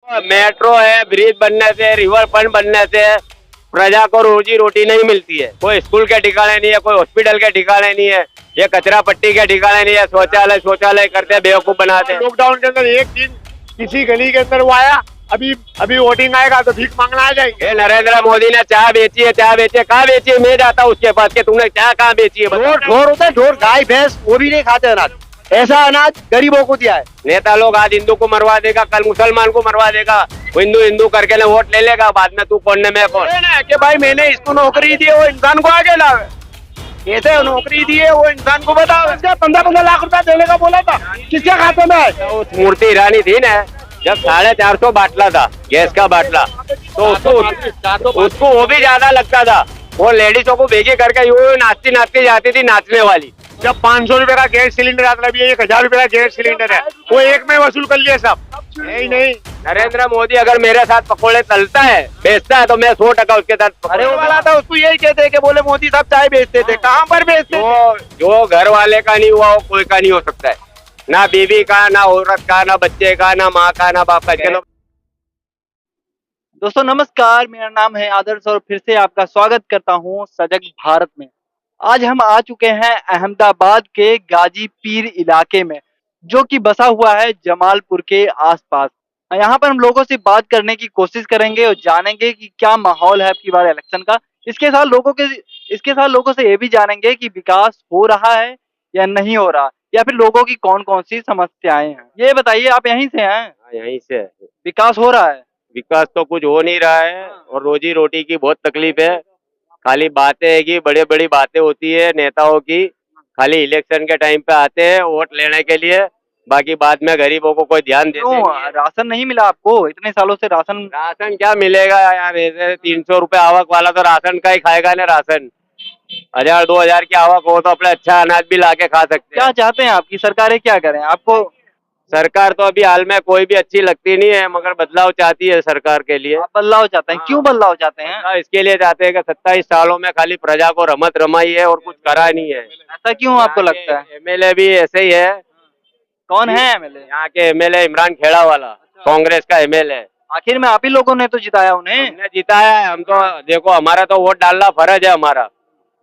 Metro है, bridge बनने से, रिवर फ्रंट बनने से प्रजा को रोजी रोटी नहीं मिलती है। कोई स्कूल के ठिकाने नहीं है, कोई हॉस्पिटल के ठिकाने नहीं है, ये कचरा पट्टी के ठिकाने नहीं है। शौचालय करते हैं, बेवकूफ बनाते हैं। लॉकडाउन के अंदर एक दिन किसी गली के अंदर वो आया, अभी वोटिंग आएगा तो भीख मांगना आ जाएंगे। ये नरेंद्र मोदी ने चाय बेची है, कहाँ बेची है? मैं जाता हूँ उसके पास के तुमने चाय कहाँ बेची है? ढोर होता है, ढोर गाय भैंस वो भी नहीं खाते अनाज। ऐसा अनाज गरीबों को दिया है। नेता लोग आज हिंदू को मरवा देगा, कल मुसलमान को मरवा देगा, वो हिंदू करके ना वोट ले लेगा, बाद में तू पढ़ने में कौन ना कि भाई मैंने इसको नौकरी दी है, वो इंसान को आगे लावे। कैसे नौकरी दी है वो इंसान को बताओ। 15-15 लाख रुपया देने का बोला था, किसके खाते में है? उस मूर्ति ईरानी थी ना, जब 450 बाटला था गैस का बाटला, तो उसको वो भी ज्यादा लगता था। वो लेडीजों को भेजे करके यूं नाचती नाचती जाती थी, नाचने वाली। जब 500 रुपए का गैस सिलेंडर आता है, 1000 रुपए का गैस सिलेंडर है, वो एक में वसूल कर लिए सब। नहीं नरेंद्र मोदी अगर मेरे साथ पकोड़े तलता है, बेचता है, तो मैं 100% उसके साथ। अरे वो वाला था, उसको यही कहते हैं कि बोले मोदी साहब चाय बेचते थे। कहाँ पर बेचते थे? जो घर वाले का नहीं हुआ वो कोई का नहीं हो सकता है, ना बीवी का, ना औरत का, ना बच्चे का, ना माँ का, ना बाप का। चलो दोस्तों नमस्कार, मेरा नाम है आदर्श और फिर से आपका स्वागत करता हूं सजग भारत में। आज हम आ चुके हैं अहमदाबाद के गाजी पीर इलाके में, जो कि बसा हुआ है जमालपुर के आसपास। यहाँ पर हम लोगों से बात करने की कोशिश करेंगे और जानेंगे कि क्या माहौल है अब की बार इलेक्शन का। इसके साथ लोगों से ये भी जानेंगे कि विकास हो रहा है या नहीं हो रहा, या फिर लोगों की कौन कौन सी समस्याएं हैं। ये बताइए, आप यहीं से हैं? यहीं से विकास हो रहा है? विकास तो कुछ हो नहीं रहा है और रोजी रोटी की बहुत तकलीफ है। खाली बातें है कि बड़ी बड़ी बातें होती है नेताओं की, खाली इलेक्शन के टाइम पे आते हैं वोट लेने के लिए, बाकी बाद में गरीबों को कोई ध्यान देते नहीं है। राशन नहीं मिला आपको? इतने सालों से राशन क्या मिलेगा यार? ऐसे 300 रुपए आवक वाला तो राशन का ही खाएगा ना। राशन 1000-2000 की आवक हो तो अपने अच्छा अनाज भी ला के खा सकते हैं। क्या चाहते हैं आपकी सरकारें क्या करें? आपको सरकार तो अभी हाल में कोई भी अच्छी लगती नहीं है, मगर बदलाव चाहती है सरकार के लिए। आप बदलाव चाहते हैं? क्यों बदलाव चाहते हैं? इसके लिए चाहते हैं कि 27 सालों में खाली प्रजा को रमत रमाई है और कुछ करा नहीं है। ऐसा क्यों आपको लगता है? एमएलए भी ऐसे ही है। कौन है एमएलए? यहाँ के एमएलए इमरान खेड़ा वाला, कांग्रेस का एमएलए। आखिर में आप ही लोगों ने तो जिताया उन्हें। हमने जिताया है। हम तो देखो, हमारा तो वोट डालना फर्ज है, हमारा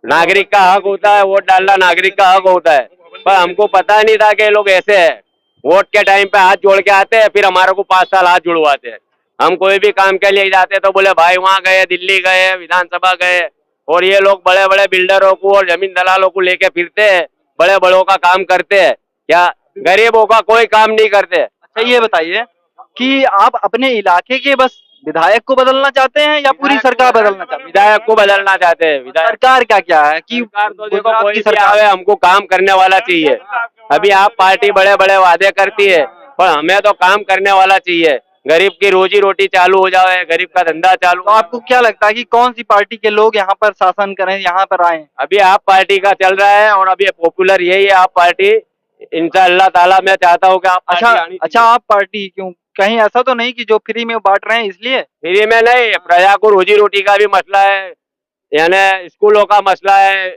नागरिक का हक होता है, वोट डालना नागरिक का हक होता है। पर हमको पता नहीं था कि ये लोग ऐसे है, वोट के टाइम पे हाथ जोड़ के आते हैं, फिर हमारे को 5 साल हाथ जुड़वाते हैं। हम कोई भी काम के लिए जाते तो बोले भाई वहाँ गए, दिल्ली गए, विधानसभा गए, और ये लोग बड़े बड़े बिल्डरों को और जमीन दलालों को लेके फिरते हैं, बड़े बड़ों का काम करते हैं, क्या गरीबों का कोई काम नहीं करते। अच्छा ये बताइए कि आप अपने इलाके के बस विधायक को बदलना चाहते हैं या पूरी सरकार बदलना चाहते हैं? विधायक को बदलना चाहते हैं। विधायक सरकार का क्या है कि सरकार तो देखो गुजरात कोई की भी सरकार आवे, हमको काम करने वाला चाहिए। अभी आप पार्टी बड़े बड़े वादे करती है, पर हमें तो काम करने वाला चाहिए। गरीब की रोजी रोटी चालू हो जाए, गरीब का धंधा चालू। तो आपको क्या लगता है कि कौन सी पार्टी के लोग यहाँ पर शासन करें, यहाँ पर आए? अभी आप पार्टी का चल रहा है और अभी पॉपुलर यही है आप पार्टी। इंशाअल्लाह ताला मैं चाहता हूँ कि आप अच्छा आप पार्टी क्यों? कहीं ऐसा तो नहीं कि जो फ्री में बांट रहे हैं इसलिए? फ्री में नहीं, प्रजा को रोजी रोटी का भी मसला है, यानी स्कूलों का मसला है,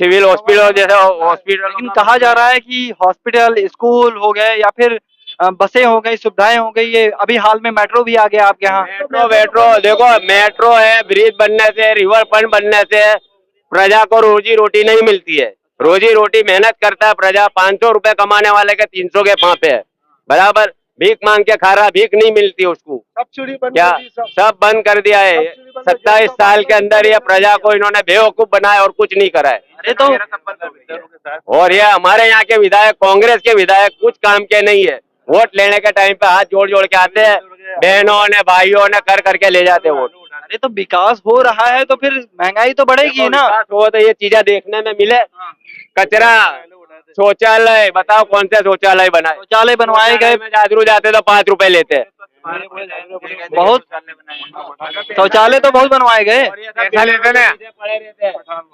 सिविल हॉस्पिटल जैसे हॉस्पिटल। लेकिन कहा जा रहा है कि हॉस्पिटल, स्कूल हो गए या फिर बसें हो गई, सुविधाएं हो गई, ये अभी हाल में मेट्रो भी आ गया आपके यहाँ। मेट्रो देखो, मेट्रो है, ब्रिज बनने से, रिवर फ्रंट बनने से प्रजा को रोजी रोटी नहीं मिलती है। रोजी रोटी मेहनत करता है प्रजा, 500 रुपए कमाने वाले के 300 के फांपे है, बराबर भीख मांग के खा रहा, भीख नहीं मिलती उसको। क्या सब बंद कर दिया है? 27 साल के अंदर ये प्रजा को इन्होंने बेवकूफ बनाया और कुछ नहीं करा है। अरे तो और ये हमारे यहाँ के विधायक, कांग्रेस के विधायक कुछ काम के नहीं है। वोट लेने के टाइम पे हाथ जोड़ जोड़ के आते हैं, बहनों ने भाइयों ने कर करके ले जाते वोट। अरे तो विकास हो रहा है तो फिर महंगाई तो बढ़ेगी ना। हो तो ये चीजें देखने में मिले। कचरा, शौचालय, बताओ कौन से शौचालय बनाए? शौचालय बनवाए गए, जादरू जाते तो 5 रुपए लेते हैं। बहुत शौचालय तो बहुत बनवाए गए।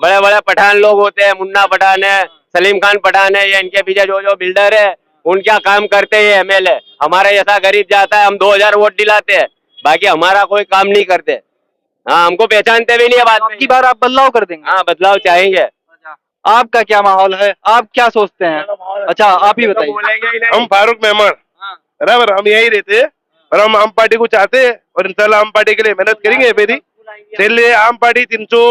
बड़े बड़े पठान लोग होते हैं, मुन्ना पठान है, सलीम खान पठान है, ये इनके पीछे जो बिल्डर है उनका काम करते हैं एमएलए। हमारे जैसा गरीब जाता है, हम 2000 वोट दिलाते हैं, बाकी हमारा कोई काम नहीं करते। हाँ, हमको पहचानते भी नहीं है। बात की बार आप बदलाव कर देंगे? हाँ, बदलाव चाहेंगे। आपका क्या माहौल है, आप क्या सोचते हैं? अच्छा आप ही बताइए। हम फारूक मेहमान, बराबर हम यही रहते हैं, और हम आम पार्टी को चाहते हैं और इंशाल्लाह आम पार्टी के लिए मेहनत करेंगे मेरी। इसलिए आम पार्टी 300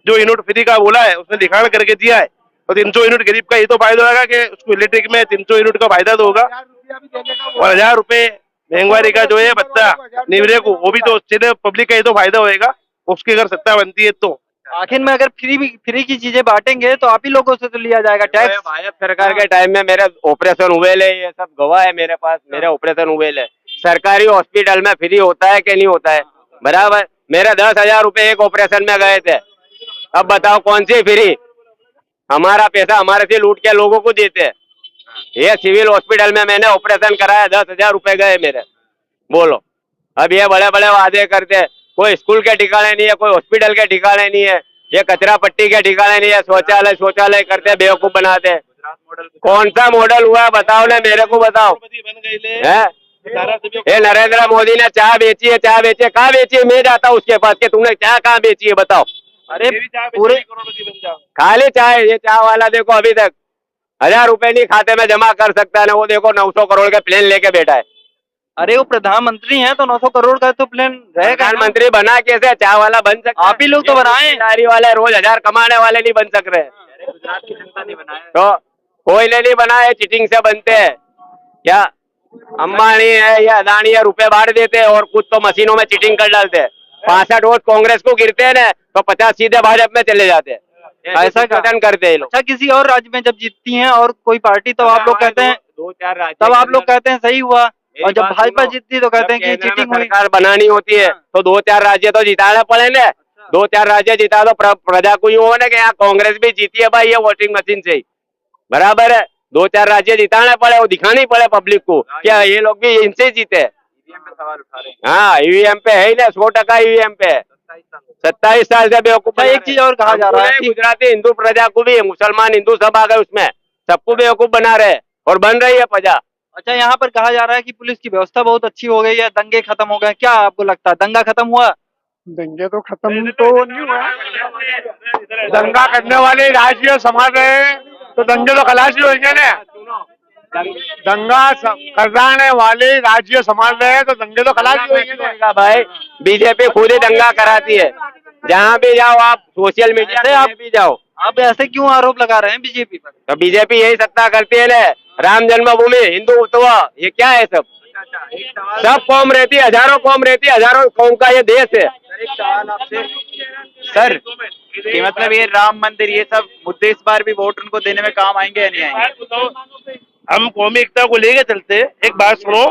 जो यूनिट फ्री का बोला है उसने दिखाना करके दिया है, और 300 यूनिट गरीब का ये तो फायदा होगा कि उसको इलेक्ट्रिक में 300 यूनिट का फायदा तो होगा, और 1000 रुपए महंगाई का जो है बच्चा निवरे को, वो भी तो सीधे पब्लिक का ये तो फायदा होएगा, उसकी अगर सत्ता बनती है तो। आखिर में अगर फ्री की चीजें बांटेंगे तो आप ही लोगों से तो लिया जाएगा टैक्स। भाजपा सरकार के टाइम में मेरे ऑपरेशन हुए ले, ये सब गवाह है मेरे पास, मेरे ऑपरेशन हुए ले। सरकारी हॉस्पिटल में फ्री होता है कि नहीं होता है? बराबर, मेरे 10,000 रुपए एक ऑपरेशन में गए थे। अब बताओ कौन सी फ्री? हमारा पैसा हमारे से लूट के लोगों को देते हैं। ये सिविल हॉस्पिटल में मैंने ऑपरेशन कराया, 10,000 रुपए गए मेरे। बोलो, अब ये बड़े बड़े वादे करते हैं, कोई स्कूल के ठिकाने नहीं है, कोई हॉस्पिटल के ठिकाने नहीं है, ये कचरा पट्टी के ठिकाने नहीं है, शौचालय करते बेवकूफ बनाते। कौन सा मॉडल हुआ है बताओ ना, मेरे को बताओ। है ये नरेंद्र मोदी ने चाय बेची है, कहाँ बेची है? मैं जाता हूँ उसके पास के, तुमने चाय कहाँ बेची है बताओ? अरे पूरे खाली चाय, ये चाय वाला देखो अभी तक 1,000 रुपए नहीं खाते में जमा कर सकता है ना, वो देखो 900 करोड़ के प्लेन लेके बैठा है। अरे वो प्रधानमंत्री हैं तो 900 करोड़ का तो प्लान रहेगा। प्रधानमंत्री बना कैसे? चाय वाला बन सकता? आप ही लोग तो बनाए। लारी वाले रोज 1,000 कमाने वाले नहीं बन सक रहे। गुजरात की जनता ने बनाया तो कोई ने नहीं बनाए, चिटिंग से बनते हैं क्या? अंबानी है या अदानी है, रुपए बांट देते हैं और कुछ तो मशीनों में चिटिंग कर डालते हैं। 65 वोट कांग्रेस को गिरते हैं ना, तो 50 सीधे भाजपा में चले जाते हैं। ऐसा गठन करते हैं लोग। अच्छा, किसी और राज्य में जब जीतती हैं और कोई पार्टी तो आप लोग कहते हैं, 2-4 राज्य, तब आप लोग कहते हैं सही हुआ, और जब भाजपा जीतती तो कहते हैं कि केंद्र में चीटिंग हुई। सरकार बनानी होती है तो 2-4 राज्य तो जिताने पड़े ना। 2-4 राज्य जिता तो प्रजा को यूं हो ना कि यहाँ कांग्रेस भी जीती है भाई, ये वोटिंग मशीन से ही। बराबर है, 2-4 राज्य जिताने पड़े, वो दिखानी पड़े पब्लिक को क्या ये लोग भी इनसे जीते। हाँ, ईवीएम पे है ही ना, 100% ईवीएम पे है। 27 साल से बेवकूफ। एक चीज और कहा जा रहा है, गुजराती हिंदू प्रजा को भी, मुसलमान हिंदू सब आ गए उसमें, सबको बेवकूफ बना रहे और बन रही है प्रजा। अच्छा, यहाँ पर कहा जा रहा है कि पुलिस की व्यवस्था बहुत अच्छी हो गई है, दंगे खत्म हो गए, क्या आपको लगता है दंगा खत्म हुआ? दंगे तो खत्म तो नहीं हुआ, दंगा करने वाले राज्य संभाल रहे हैं तो दंगे तो खलासी होंगे ना। दंगा कराने वाले राज्य संभाल रहे हैं तो दंगे तो खलासी होंगे ना भाई। बीजेपी खुद ही दंगा कराती है, जहाँ भी जाओ आप, सोशल मीडिया से आप भी जाओ। आप ऐसे क्यों आरोप लगा रहे हैं बीजेपी पर? तो बीजेपी यही सत्ता करती है ना, राम जन्मभूमि, हिंदुत्व, ये क्या है? सब कौम रहती है, हजारों कौम रहती है, हजारों कौम का ये देश है। सर कि मतलब ये राम मंदिर ये सब मुद्दे इस बार भी वोट उनको देने में काम आएंगे या नहीं आएंगे? हम कौमी एकता को लेके चलते। एक बात सुनो,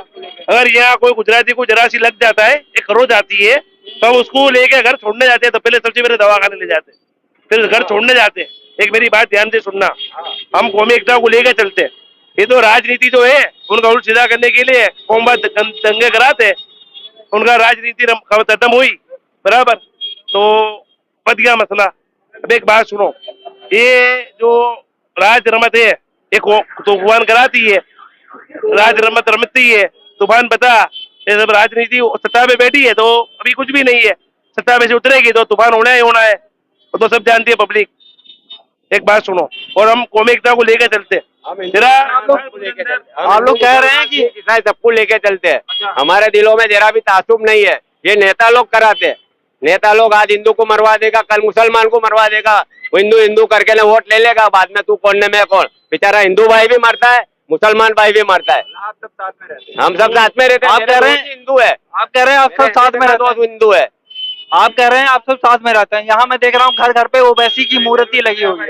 अगर यहाँ कोई गुजराती को जरा सी लग जाता है, एक खरोच आती है, तो हम उसको लेके घर छोड़ने जाते हैं, तो पहले सबसे पहले दवाखाने ले जाते हैं, फिर घर छोड़ने जाते हैं। एक मेरी बात ध्यान से सुनना, हम कौमी एकता को लेके चलते हैं। ये तो राजनीति जो है उनका उल्टा सीधा करने के लिए कौमबाद दंगे कराते, उनका राजनीति खत्म हुई, बराबर, तो बच गया मसला। अब एक बात सुनो, ये जो राज रमत है, एक तूफान कराती है, राज रमत रमती है, तूफान बता। ये सब राजनीति सत्ता पे बैठी है तो अभी कुछ भी नहीं है, सत्ता पे से उतरेगी तो तूफान होना ही होना है, वो तो सब जानती है पब्लिक। एक बात सुनो, और हम कौमी एकता को लेकर चलते हैं। आप लोग कह रहे हैं कि सबको लेके चलते हैं, हमारे दिलों में जरा भी तासुब नहीं है। ये नेता लोग कराते हैं, नेता लोग आज हिंदू को मरवा देगा, कल मुसलमान को मरवा देगा, वो हिंदू हिंदू करके ना वोट ले लेगा, बाद में तू कौन ने मैं कौन। बेचारा हिंदू भाई भी मरता है, मुसलमान भाई भी मरता है, हम सब साथ में रहते हैं। आप कह रहे हैं हिंदू है, आप कह रहे हैं आप सब साथ में रहते हैं, हिंदू है, आप कह रहे हैं आप सब साथ में रहते हैं। यहाँ मैं देख रहा हूँ घर घर पे ओवैसी की मूर्ति लगी हुई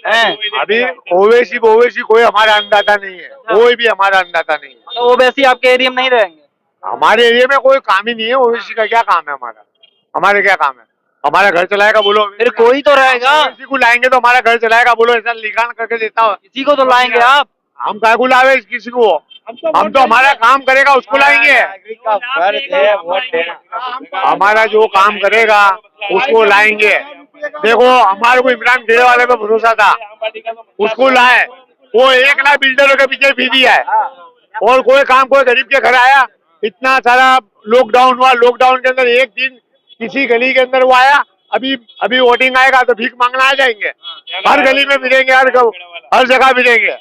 है। अभी ओवैसी कोई हमारा अन्नदाता नहीं है, कोई भी हमारा अन्नदाता नहीं है। तो ओवैसी आपके एरिया में नहीं रहेंगे? हमारे एरिया में कोई काम ही नहीं है, ओवैसी का क्या काम है? हमारे क्या काम है? हमारा घर चलाएगा बोलो? फिर कोई तो रहेगा, किसी को लाएंगे तो हमारा घर चलाएगा बोलो? ऐसा लिखान करके देता हो, किसी को तो लाएंगे आप। हम काय को लावे किसी को? हम तो हमारा काम करेगा उसको लाएंगे, हमारा जो काम करेगा उसको लाएंगे। देखो हमारे को इमरान खेड़े वाले पे भरोसा था, उसको लाए, वो 1 लाख बिल्डरों के पीछे फिरी है, और कोई काम कोई गरीब के घर आया? इतना सारा लॉकडाउन हुआ, लॉकडाउन के अंदर एक दिन किसी गली के अंदर वो आया? अभी वोटिंग आएगा तो भीख मांगना आ जाएंगे, हर गली में मिलेंगे, हर जगह मिलेंगे।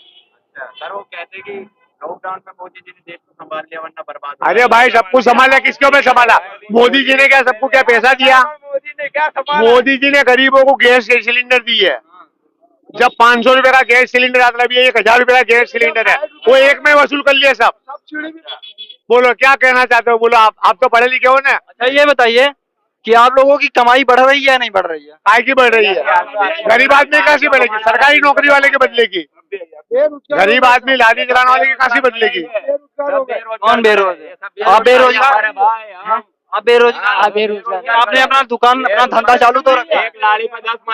सर वो कहते हैं कि लॉकडाउन में मोदी जी ने देश को संभाल लिया, वरना बर्बाद हो अरे जाता। भाई सब कुछ संभाला, किसके ऊपर संभाला? मोदी जी ने क्या सबको क्या पैसा दिया? मोदी ने क्या संभाला? मोदी जी ने गरीबों को गैस सिलेंडर दी है। जब 500 रुपए का गैस सिलेंडर आता है, अभी 1000 रुपए का गैस सिलेंडर है, वो एक में वसूल कर लिए सब। बोलो क्या कहना चाहते हो? बोलो आप तो पढ़े लिखे हो ना। अच्छा ये बताइए कि आप लोगों की कमाई बढ़ रही है या नहीं बढ़ रही है? काय की बढ़ रही है? गरीब आदमी कैसी बढ़ेगी? सरकारी नौकरी वाले के बदले की, गरीब आदमी लाठी चलाने वाले की कैसी बदलेगी? कौन बेरोजगार? आप बेरोजगार? आप बेरोजगार? आपने अपना दुकान, अपना धंधा चालू तो रखा है?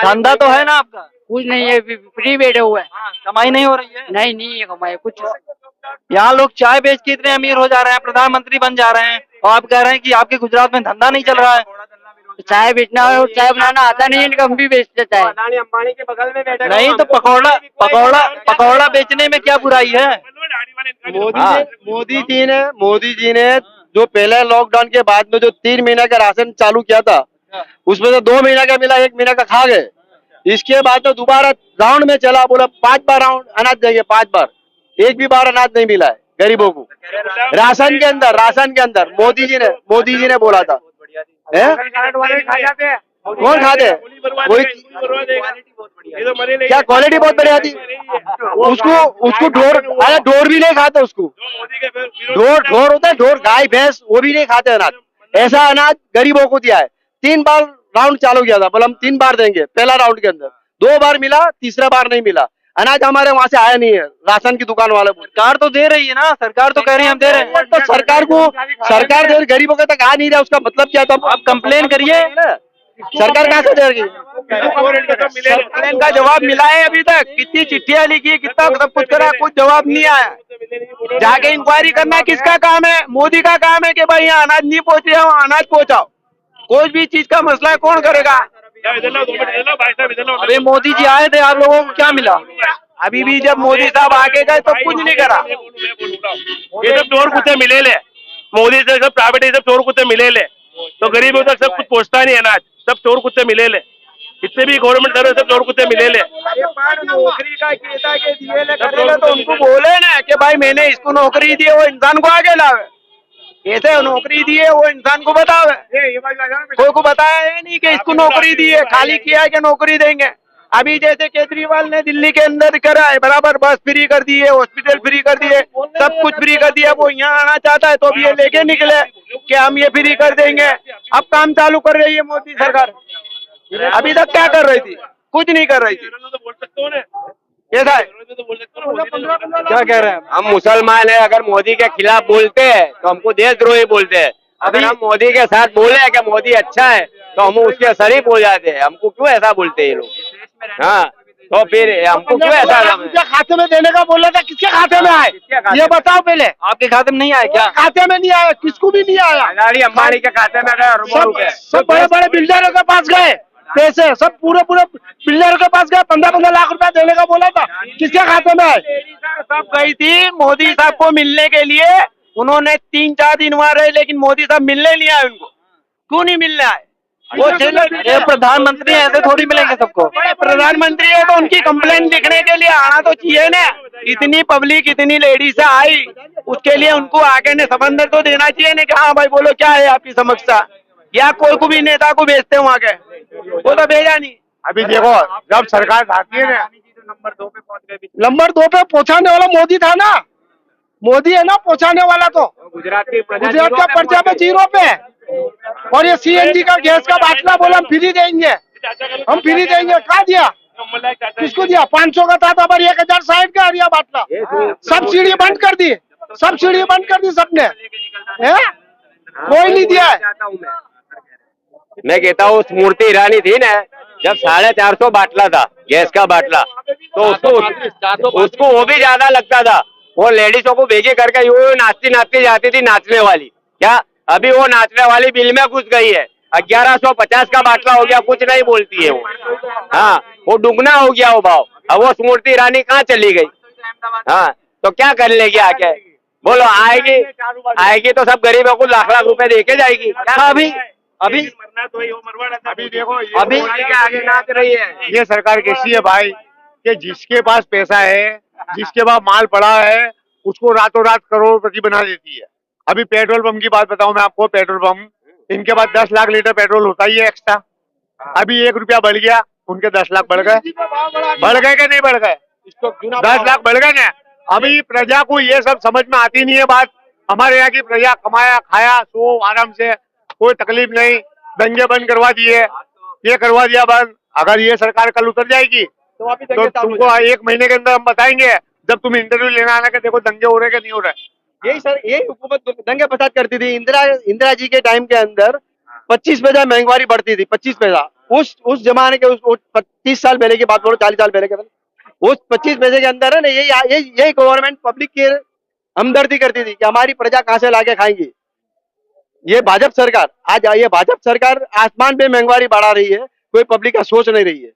धंधा तो है ना आपका? कुछ नहीं है, फ्री बैठे हुए हैं। कमाई नहीं हो रही है? नहीं है कमाई कुछ। यहाँ लोग चाय बेच के इतने अमीर हो जा रहे हैं, प्रधानमंत्री बन जा रहे हैं, और आप कह रहे हैं कि आपके गुजरात में धंधा नहीं चल रहा है। चाय बेचना और चाय बनाना आता नहीं है, इनका हम भी बेचते चाय। अदानी अंबानी के बगल में बैठे नहीं तो पकौड़ा बेचने में क्या बुराई है? मोदी जी ने जो पहले लॉकडाउन के बाद में जो 3 महीने का राशन चालू किया था, उसमें से 2 महीने का मिला, 1 महीने का खा गए। इसके बाद में दोबारा राउंड में चला, बोला 5 बार राउंड अनाज देंगे, 5 बार, एक भी बार अनाज नहीं मिला है गरीबों को। राशन के अंदर मोदी जी ने बोला था, वाले खा जाते हैं। कौन खाते? कोई क्या क्वालिटी बहुत बढ़िया थी। उसको ढोर भी नहीं खाते, उसको ढोर होता है, ढोर गाय भैंस, वो भी नहीं खाते अनाज। ऐसा अनाज गरीबों को दिया है। 3 बार राउंड चालू किया था, बोला हम 3 बार देंगे, पहला राउंड के अंदर 2 बार मिला, तीसरा बार नहीं मिला। अनाज हमारे वहां से आया नहीं है, राशन की दुकान वाले। सरकार तो दे रही है ना, सरकार तो कह रही है हम दे रहे हैं। तो सरकार दे, गरीबों के तक आ नहीं रहा, उसका मतलब क्या था? आप कंप्लेन करिए। सरकार कहाँ से दे रही? कंप्लेन का जवाब मिला है अभी तक? कितनी चिट्ठियां लिखी, कितना सब कुछ करा, कुछ जवाब नहीं आया। जाके इंक्वायरी करना किसका काम है? मोदी का काम है कि भाई यहाँ अनाज नहीं पहुंच रहा, वहाँ अनाज पहुंचाओ। कोई भी चीज का मसला है, कौन करेगा? अभी मोदी जी आए थे, आप लोगों को क्या मिला? अभी भी जब मोदी साहब आगे गए तो कुछ नहीं करा। ये सब चोर कुत्ते मिले ले, मोदी से सब प्राइवेट सब चोर कुत्ते मिले ले, तो गरीबों तक सब कुछ पहुंचता नहीं अनाज, सब चोर कुत्ते मिले ले। जितने भी गवर्नमेंट सर्विस सब चोर कुत्ते मिले ले। नौकरी का कहता के दिए ले करेगा तो उनको बोले ना कि भाई मैंने इसको नौकरी दी है, वो इंसान को आगे लावे। कैसे नौकरी दी है वो इंसान को बतावे। कोई को बताया है नहीं कि इसको नौकरी दी है, खाली किया है कि नौकरी देंगे। अभी जैसे केजरीवाल ने दिल्ली के अंदर करा है, बराबर बस फ्री कर दी है, हॉस्पिटल फ्री कर दिए, सब कुछ फ्री कर दिया। वो यहाँ आना चाहता है तो अब ये लेके निकले कि हम ये फ्री कर देंगे। अब काम चालू कर रही है मोदी सरकार। अभी तक क्या कर रही थी? कुछ नहीं कर रही थी। कैसा है? क्या कह रहे हैं? हम मुसलमान है, अगर मोदी के खिलाफ बोलते हैं तो हमको देशद्रोही बोलते हैं। अगर हम मोदी के साथ बोले हैं कि मोदी अच्छा है तो हम उसके शरीफ हो जाते हैं। हमको क्यों ऐसा बोलते हैं ये लोग? हाँ, तो फिर हमको क्यों ऐसा? किसके खाते में देने का बोला था? किसके खाते में आए ये बताओ पहले। आपके खाते में नहीं आया क्या? खाते में नहीं आया, किसको भी नहीं आया। अदानी अंबानी के खाते में गए अरबों रुपए। सब बड़े बड़े बिल्डरों के पास गए पैसे, सब पूरे बिल्डरों के पास गए। 15-15 लाख रुपया देने का बोला था, किसके खाते में आए? सब गई थी मोदी साहब को मिलने के लिए। उन्होंने 3-4 दिन वहाँ रहे, लेकिन मोदी साहब मिलने नहीं आए उनको। क्यों नहीं मिलने आए? वो प्रधानमंत्री ऐसे थोड़ी मिलेंगे सबको। प्रधानमंत्री है तो उनकी कंप्लेंट लिखने के लिए आना तो चाहिए ना। इतनी पब्लिक, इतनी लेडीज आई, उसके लिए उनको आगे ने समंदर तो देना चाहिए ना कि हाँ भाई बोलो क्या है आपकी समस्या। या कोई को भी नेता को भेजते वहाँ के, वो तो भेजा नहीं। अभी देखो जब सरकार आती है ना, नंबर 2 पे पहुंच गए। नंबर 2 पे पहुंचाने वाला मोदी था ना। मोदी है ना पहुंचाने वाला। तो गुजरात का पर्चा पे 0 पे। और ये सीएनजी का गैस का बाटला बोला हम फ्री देंगे, हम फ्री देंगे। कहा दिया? किसको दिया? 500 का था तो अब 1060 का आ गया बाटला। सब्सिडी बंद कर दी, सब्सिडी बंद कर दी सबने। कोई नहीं दिया है। मैं कहता हूँ स्मृति ईरानी थी ना, जब 450 बाटला था गैस का बाटला, तो उसको वो भी ज्यादा लगता था। वो लेडीजों को भेजे करके यूं नाचती नाचती जाती थी, नाचने वाली। क्या अभी वो नाचने वाली बिल में घुस गई है? 1150 का बाटला हो गया, कुछ नहीं बोलती है वो। हाँ, वो दुगना हो गया वो भाव। अब वो स्मृति ईरानी कहाँ चली गई? हाँ, तो क्या कर लेगी आके? बोलो, आएगी तो सब गरीबों को लाख रुपए दे के जाएगी। अभी देखो अभी आगे नाच रही है। ये सरकार कैसी है भाई कि जिसके पास पैसा है, जिसके पास माल पड़ा है, उसको रातों रात करोड़पति बना देती है। अभी पेट्रोल पंप की बात बताऊं मैं आपको, पेट्रोल पंप इनके पास 10 लाख लीटर पेट्रोल होता ही है एक्स्ट्रा, अभी 1 रुपया बढ़ गया, उनके 10 लाख बढ़ गए। बढ़ गए कि नहीं बढ़ गए? 10 लाख बढ़ गए ना। अभी प्रजा को ये सब समझ में आती नहीं है बात। हमारे यहाँ की प्रजा कमाया खाया सो आराम से, कोई तकलीफ नहीं। दंगे बंद करवा दिए, ये करवा दिया बंद। अगर ये सरकार कल उतर जाएगी तो तुमको 1 महीने के अंदर हम बताएंगे, जब तुम इंटरव्यू लेना आना कि देखो दंगे हो रहे कि नहीं हो रहे। यही सर, यही हुकूमत दंगे फसाद करती थी। इंदिरा जी के टाइम के अंदर 25 पैसा महंगाई बढ़ती थी, 25 पैसा। उस जमाने के, उस 30 साल पहले की बात बोलो, 40 साल पहले के, उस 25 पैसे के अंदर है ना, यही गवर्नमेंट पब्लिक की हमदर्दी करती थी कि हमारी प्रजा कहाँ से लाके खाएंगी। ये भाजपा सरकार, आज ये भाजपा सरकार आसमान पे महंगाई बढ़ा रही है, कोई पब्लिक का सोच नहीं रही है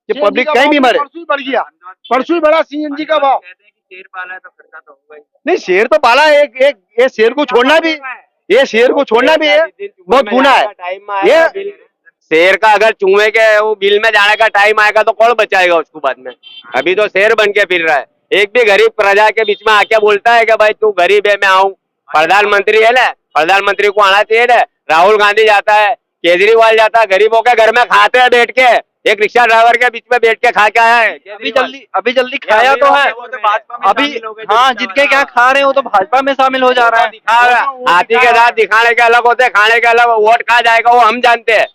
कि पब्लिक कहीं भी मरे। बढ़ गया, परसों ही बढ़ा सीएनजी का भाव। शेर पाला है तो खर्चा तो होगा ही। नहीं, शेर तो पाला है, एक ये शेर को छोड़ना भी, ये शेर को छोड़ना भी है, बहुत गुनाह है ये। शेर का अगर चूहे के वो बिल में जाने का टाइम आएगा तो कौन बचाएगा उसको बाद में? अभी तो शेर बन के फिर रहा है। एक भी गरीब प्रजा के बीच में आके बोलता है कि भाई तू गरीब है, मैं आऊं। प्रधानमंत्री है ना, प्रधानमंत्री को आना चाहिए ना। राहुल गांधी जाता है, केजरीवाल जाता है, गरीबों के घर में खाते हैं बैठ के। एक रिक्शा ड्राइवर के बीच में बैठ के खा के आया है। अभी जल्दी खाया तो है। अभी हाँ, जिनके क्या खा रहे हो तो भाजपा में शामिल हो जा रहा है। हाथी के दांत दिखाने के अलग होते हैं, खाने के अलग। वोट कहाँ जाएगा वो हम जानते हैं।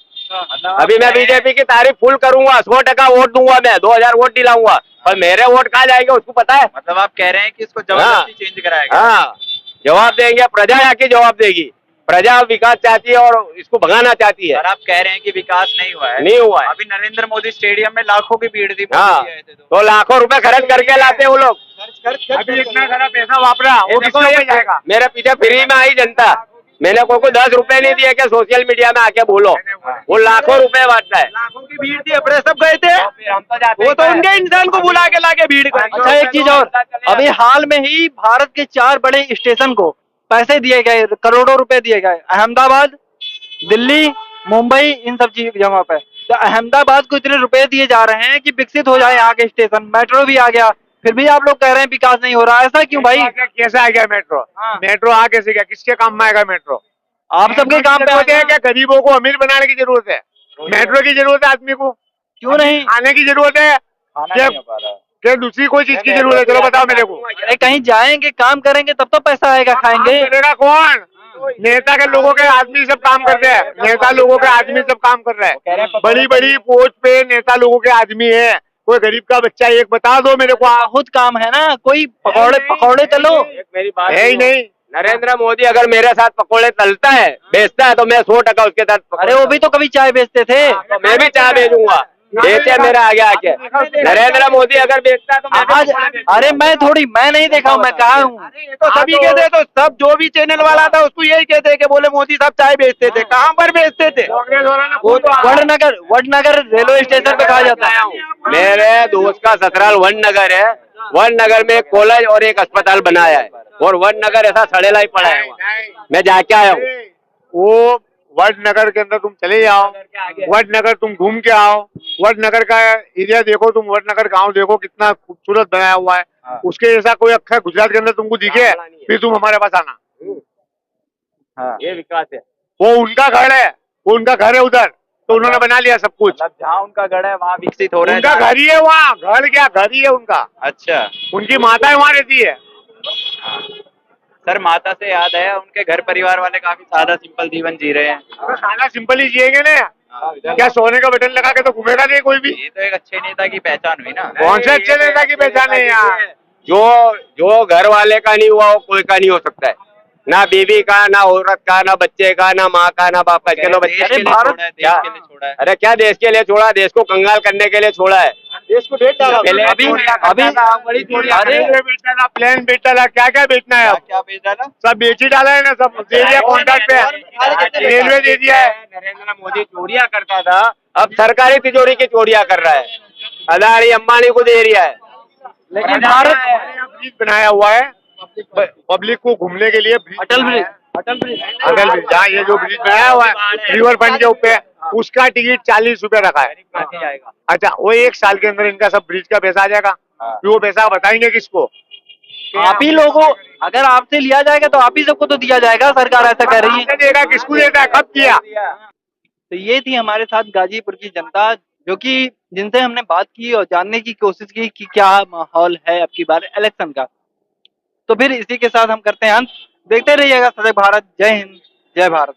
अभी मैं बीजेपी की तारीफ फुल करूंगा, 100% वोट दूंगा मैं, 2000 वोट दिलाऊंगा, पर मेरे वोट कहाँ जाएंगे उसको पता है। मतलब आप कह रहे हैं कि इसको जबरदस्ती चेंज कराएगा? हाँ, जवाब देंगे, प्रजा आके जवाब देगी। प्रजा विकास चाहती है और इसको भगाना चाहती है। और आप कह रहे हैं कि विकास नहीं हुआ है? नहीं हुआ है। अभी नरेंद्र मोदी स्टेडियम में लाखों की भीड़ थी। हाँ, तो लाखों रुपए खर्च करके लाते हैं वो लोग। अभी इतना सारा पैसा वापरा, वो किसको पे जाएगा? मेरे पीछे फ्री में आई जनता, मैंने कोई 10 रुपए नहीं दिए कि सोशल मीडिया में आके बोलो। वो लाखों रुपए बांटता है। लाखों की भीड़ थी, अपने सब गए थे, वो तो उनके इंसान को बुला के लाके भीड़ कर। अच्छा, एक चीज और, अभी हाल में ही भारत के 4 बड़े स्टेशन को पैसे दिए गए, करोड़ों रुपए दिए गए। अहमदाबाद, दिल्ली, मुंबई, इन सब चीज जगह पे। तो अहमदाबाद को इतने रुपए दिए जा रहे हैं कि विकसित हो जाए यहाँ के स्टेशन। मेट्रो भी आ गया, फिर भी आप लोग कह रहे हैं विकास नहीं हो रहा। ऐसा क्यों भाई? कैसे आ गया मेट्रो? मेट्रो आ कैसे गया? किसके काम में आएगा मेट्रो? आप सबके काम पे आ गया। क्या गरीबों को अमीर बनाने की जरूरत है? मेट्रो की जरूरत है आदमी को? क्यों नहीं? खाने की जरूरत है क्या दूसरी कोई चीज की जरूरत है? चलो बताओ मेरे को। अरे कहीं जाएंगे, काम करेंगे तब तो पैसा आएगा, खाएंगे। करेगा कौन? नेता के लोगों के आदमी सब काम करते हैं, नेता लोगों के आदमी सब काम कर रहे हैं। बड़ी बड़ी पोस्ट पे नेता लोगों के आदमी है, कोई गरीब का बच्चा एक बता दो मेरे को। बहुत काम है ना, कोई पकौड़े तलो। मेरी बात है ही नहीं। नरेंद्र मोदी अगर मेरे साथ पकोड़े तलता है, बेचता है, तो मैं 100% उसके साथ। अरे वो भी तो कभी चाय बेचते थे। तो मैं भी चाय बेचूंगा, बेचे मेरे आगे आके। नरेंद्र मोदी अगर बेचता है तो मैं आज, अरे मैं नहीं देखा हूँ, मैं कहा हूँ। तो सभी कहते, तो सब जो भी चैनल वाला था उसको यही कहते कि बोले मोदी साहब चाय बेचते थे। कहाँ पर बेचते थे? वडनगर रेलवे स्टेशन पे कहा जाता है। मेरे दोस्त का ससुराल वडनगर है। वडनगर में एक कॉलेज और एक अस्पताल बनाया है, और वडनगर ऐसा सड़ेला ही पड़ा है वहाँ। मैं जाके आया हूँ। वो वडनगर के अंदर तुम चले जाओ, वडनगर तुम घूम के आओ, वडनगर का एरिया देखो, तुम वडनगर गांव देखो कितना खूबसूरत बनाया हुआ है। उसके जैसा कोई अक्खा गुजरात के अंदर तुमको दिखे फिर तुम हमारे पास आना। ये विकास है। वो उनका घर है, वो उनका घर है उधर, तो उन्होंने बना लिया सब कुछ। जहाँ उनका गढ़ है वहाँ विकसित हो रहा है। उनका घर ही है वहाँ, घर क्या, घर ही है उनका। अच्छा, उनकी माता वहाँ रहती है। सर माता से याद है, उनके घर परिवार वाले काफी सादा सिंपल जीवन जी रहे हैं। तो सादा सिंपल ही जिएंगे ना, क्या सोने का बटन लगा के तो घूमेगा नहीं कोई भी। ये तो एक अच्छे नेता की पहचान हुई ना। कौन से अच्छे नेता की पहचान है यहाँ? जो घर वाले का नहीं हुआ वो कोई का नहीं हो सकता है। ना बीवी का, ना औरत का, ना बच्चे का, ना माँ का, ना बाप का। चलो बच्चे, देश के लिए छोड़ा है, देश के लिए छोड़ा है। अरे क्या देश के लिए छोड़ा? देश को कंगाल करने के लिए छोड़ा है। देश को बेच डाला। पहले अभी बेच डाला, प्लेन बेच डाला, क्या क्या बेचना है? क्या बेच डाला? सब बेच ही डाला है ना, सब दे दिया कॉन्ट्रैक्ट पे, रेलवे दे दिया है। नरेंद्र मोदी चोरियां करता था, अब सरकारी तिजोरी की चोरियां कर रहा है। अदानी अंबानी को दे रिया है। लेकिन भारत ब्रिज बनाया हुआ है पब्लिक को घूमने के लिए। अटल ब्रिज जहाँ ये जो ब्रिज बनाया हुआ है रिवर फ्रंट के ऊपर, उसका टिकट 40 रुपए रखा है। अच्छा, वो 1 साल के अंदर इनका सब ब्रिज का पैसा आ जाएगा, फिर वो पैसा बताएंगे किसको? आप ही लोगों, अगर आपसे लिया जाएगा तो आप ही सबको तो दिया जाएगा, सरकार ऐसा कह रही है। हमने देगा किसको देता है, कब दिया? तो ये थी हमारे साथ गाजीपुर की जनता, जो कि जिनसे हमने बात की और जानने की कोशिश की कि क्या माहौल है अब की बार इलेक्शन का। तो फिर इसी के साथ हम करते हैं अंत। देखते रहिएगा सजग भारत। जय हिंद, जय भारत।